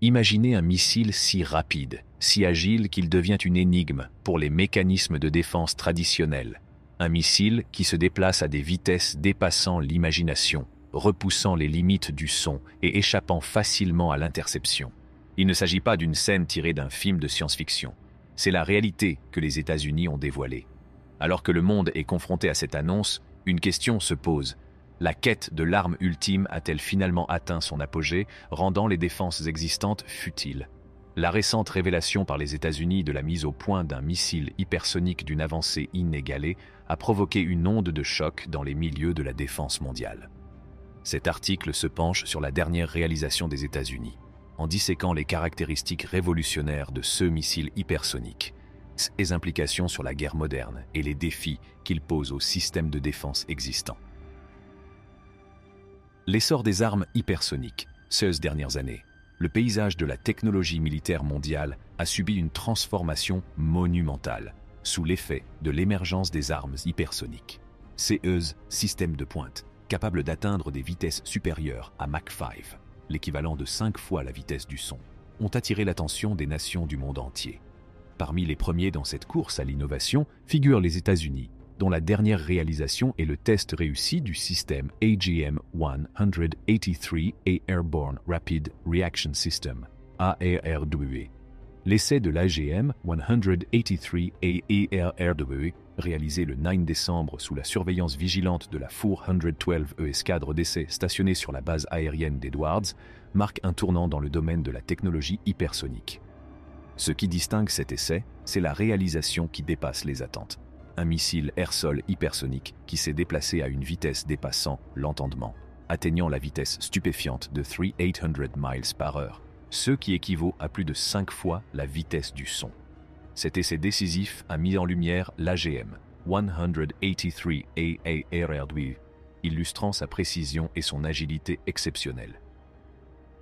Imaginez un missile si rapide, si agile qu'il devient une énigme pour les mécanismes de défense traditionnels. Un missile qui se déplace à des vitesses dépassant l'imagination, repoussant les limites du son et échappant facilement à l'interception. Il ne s'agit pas d'une scène tirée d'un film de science-fiction. C'est la réalité que les États-Unis ont dévoilée. Alors que le monde est confronté à cette annonce, une question se pose. La quête de l'arme ultime a-t-elle finalement atteint son apogée, rendant les défenses existantes futiles? La récente révélation par les États-Unis de la mise au point d'un missile hypersonique d'une avancée inégalée a provoqué une onde de choc dans les milieux de la défense mondiale. Cet article se penche sur la dernière réalisation des États-Unis, en disséquant les caractéristiques révolutionnaires de ce missile hypersonique, ses implications sur la guerre moderne et les défis qu'il pose aux systèmes de défense existants. L'essor des armes hypersoniques, ces dernières années, le paysage de la technologie militaire mondiale a subi une transformation monumentale sous l'effet de l'émergence des armes hypersoniques. Ces systèmes de pointe, capables d'atteindre des vitesses supérieures à Mach 5, l'équivalent de 5 fois la vitesse du son, ont attiré l'attention des nations du monde entier. Parmi les premiers dans cette course à l'innovation figurent les États-Unis, dont la dernière réalisation est le test réussi du système AGM-183 Airborne Rapid Reaction System, ARRW. L'essai de l'AGM-183 ARRW, réalisé le 9 décembre sous la surveillance vigilante de la 412 escadre d'essai stationnée sur la base aérienne d'Edwards, marque un tournant dans le domaine de la technologie hypersonique. Ce qui distingue cet essai, c'est la réalisation qui dépasse les attentes. Un missile air-sol hypersonique qui s'est déplacé à une vitesse dépassant l'entendement, atteignant la vitesse stupéfiante de 3800 miles par heure, ce qui équivaut à plus de 5 fois la vitesse du son. Cet essai décisif a mis en lumière l'AGM 183 AARW, illustrant sa précision et son agilité exceptionnelle.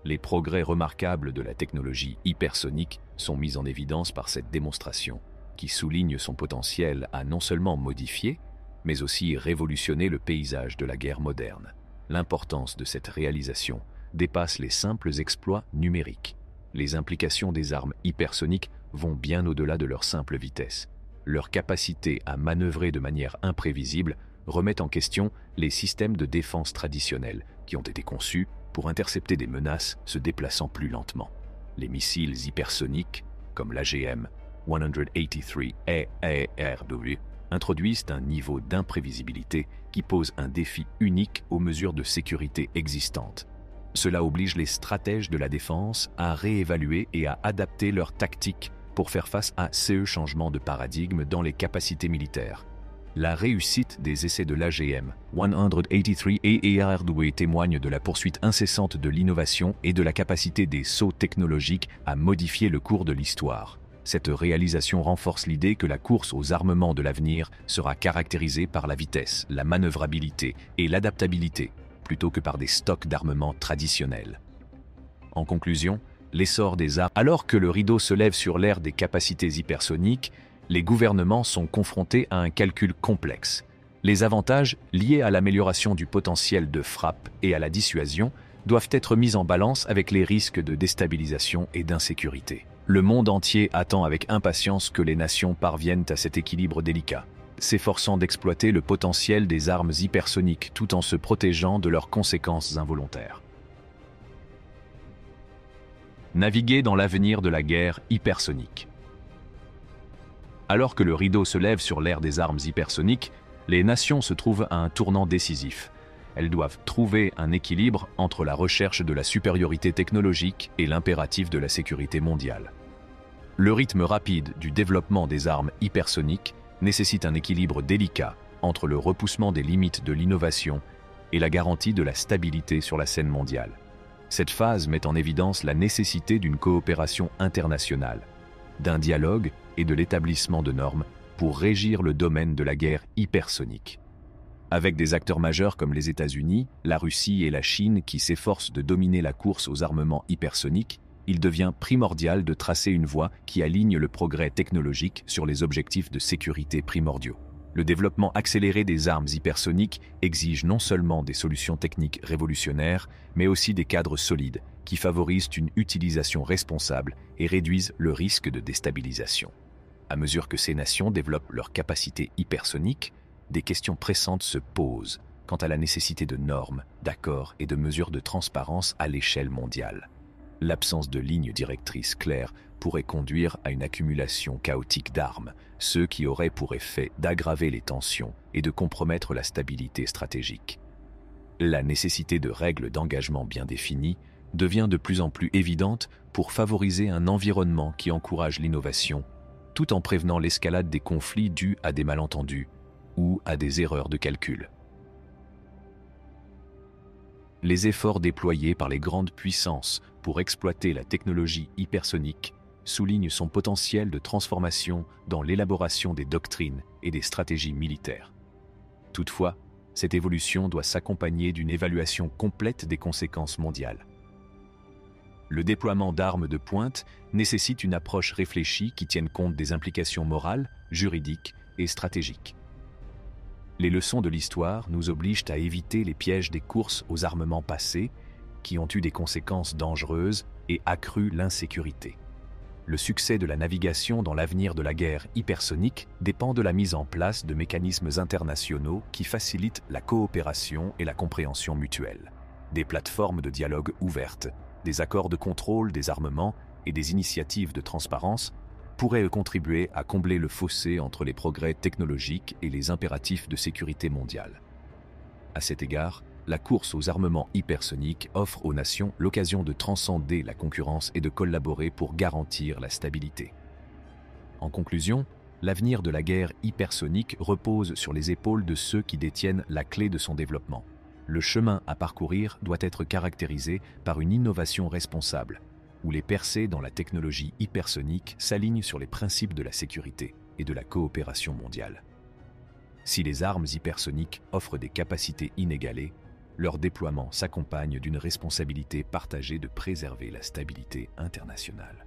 Les progrès remarquables de la technologie hypersonique sont mis en évidence par cette démonstration, qui souligne son potentiel à non seulement modifier, mais aussi révolutionner le paysage de la guerre moderne. L'importance de cette réalisation dépasse les simples exploits numériques. Les implications des armes hypersoniques vont bien au-delà de leur simple vitesse. Leur capacité à manœuvrer de manière imprévisible remet en question les systèmes de défense traditionnels qui ont été conçus pour intercepter des menaces se déplaçant plus lentement. Les missiles hypersoniques, comme l'AGM 183 AARW, introduisent un niveau d'imprévisibilité qui pose un défi unique aux mesures de sécurité existantes. Cela oblige les stratèges de la défense à réévaluer et à adapter leurs tactiques pour faire face à ces changements de paradigme dans les capacités militaires. La réussite des essais de l'AGM 183 AARW témoigne de la poursuite incessante de l'innovation et de la capacité des sauts technologiques à modifier le cours de l'histoire. Cette réalisation renforce l'idée que la course aux armements de l'avenir sera caractérisée par la vitesse, la manœuvrabilité et l'adaptabilité, plutôt que par des stocks d'armements traditionnels. En conclusion, l'essor des armes. Alors que le rideau se lève sur l'ère des capacités hypersoniques, les gouvernements sont confrontés à un calcul complexe. Les avantages liés à l'amélioration du potentiel de frappe et à la dissuasion doivent être mis en balance avec les risques de déstabilisation et d'insécurité. Le monde entier attend avec impatience que les nations parviennent à cet équilibre délicat, s'efforçant d'exploiter le potentiel des armes hypersoniques tout en se protégeant de leurs conséquences involontaires. Naviguer dans l'avenir de la guerre hypersonique. Alors que le rideau se lève sur l'ère des armes hypersoniques, les nations se trouvent à un tournant décisif. Elles doivent trouver un équilibre entre la recherche de la supériorité technologique et l'impératif de la sécurité mondiale. Le rythme rapide du développement des armes hypersoniques nécessite un équilibre délicat entre le repoussement des limites de l'innovation et la garantie de la stabilité sur la scène mondiale. Cette phase met en évidence la nécessité d'une coopération internationale, d'un dialogue et de l'établissement de normes pour régir le domaine de la guerre hypersonique. Avec des acteurs majeurs comme les États-Unis, la Russie et la Chine qui s'efforcent de dominer la course aux armements hypersoniques, il devient primordial de tracer une voie qui aligne le progrès technologique sur les objectifs de sécurité primordiaux. Le développement accéléré des armes hypersoniques exige non seulement des solutions techniques révolutionnaires, mais aussi des cadres solides qui favorisent une utilisation responsable et réduisent le risque de déstabilisation. À mesure que ces nations développent leurs capacités hypersoniques, des questions pressantes se posent quant à la nécessité de normes, d'accords et de mesures de transparence à l'échelle mondiale. L'absence de lignes directrices claires pourrait conduire à une accumulation chaotique d'armes, ce qui aurait pour effet d'aggraver les tensions et de compromettre la stabilité stratégique. La nécessité de règles d'engagement bien définies devient de plus en plus évidente pour favoriser un environnement qui encourage l'innovation, tout en prévenant l'escalade des conflits dus à des malentendus ou à des erreurs de calcul. Les efforts déployés par les grandes puissances pour exploiter la technologie hypersonique soulignent son potentiel de transformation dans l'élaboration des doctrines et des stratégies militaires. Toutefois, cette évolution doit s'accompagner d'une évaluation complète des conséquences mondiales. Le déploiement d'armes de pointe nécessite une approche réfléchie qui tienne compte des implications morales, juridiques et stratégiques. Les leçons de l'histoire nous obligent à éviter les pièges des courses aux armements passés, qui ont eu des conséquences dangereuses et accru l'insécurité. Le succès de la navigation dans l'avenir de la guerre hypersonique dépend de la mise en place de mécanismes internationaux qui facilitent la coopération et la compréhension mutuelle. Des plateformes de dialogue ouvertes, des accords de contrôle des armements et des initiatives de transparence pourraient contribuer à combler le fossé entre les progrès technologiques et les impératifs de sécurité mondiale. À cet égard, la course aux armements hypersoniques offre aux nations l'occasion de transcender la concurrence et de collaborer pour garantir la stabilité. En conclusion, l'avenir de la guerre hypersonique repose sur les épaules de ceux qui détiennent la clé de son développement. Le chemin à parcourir doit être caractérisé par une innovation responsable, où les percées dans la technologie hypersonique s'alignent sur les principes de la sécurité et de la coopération mondiale. Si les armes hypersoniques offrent des capacités inégalées, leur déploiement s'accompagne d'une responsabilité partagée de préserver la stabilité internationale.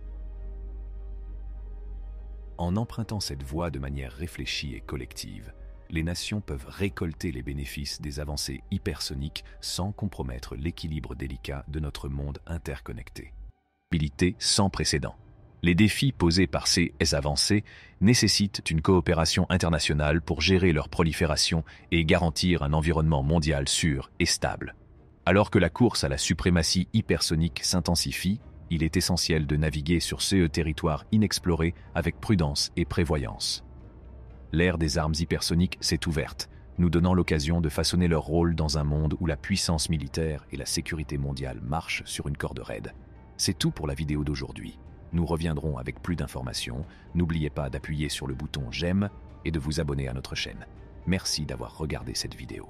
En empruntant cette voie de manière réfléchie et collective, les nations peuvent récolter les bénéfices des avancées hypersoniques sans compromettre l'équilibre délicat de notre monde interconnecté. Sans précédent. Les défis posés par ces avancées nécessitent une coopération internationale pour gérer leur prolifération et garantir un environnement mondial sûr et stable. Alors que la course à la suprématie hypersonique s'intensifie, il est essentiel de naviguer sur ces territoires inexplorés avec prudence et prévoyance. L'ère des armes hypersoniques s'est ouverte, nous donnant l'occasion de façonner leur rôle dans un monde où la puissance militaire et la sécurité mondiale marchent sur une corde raide. C'est tout pour la vidéo d'aujourd'hui. Nous reviendrons avec plus d'informations. N'oubliez pas d'appuyer sur le bouton j'aime et de vous abonner à notre chaîne. Merci d'avoir regardé cette vidéo.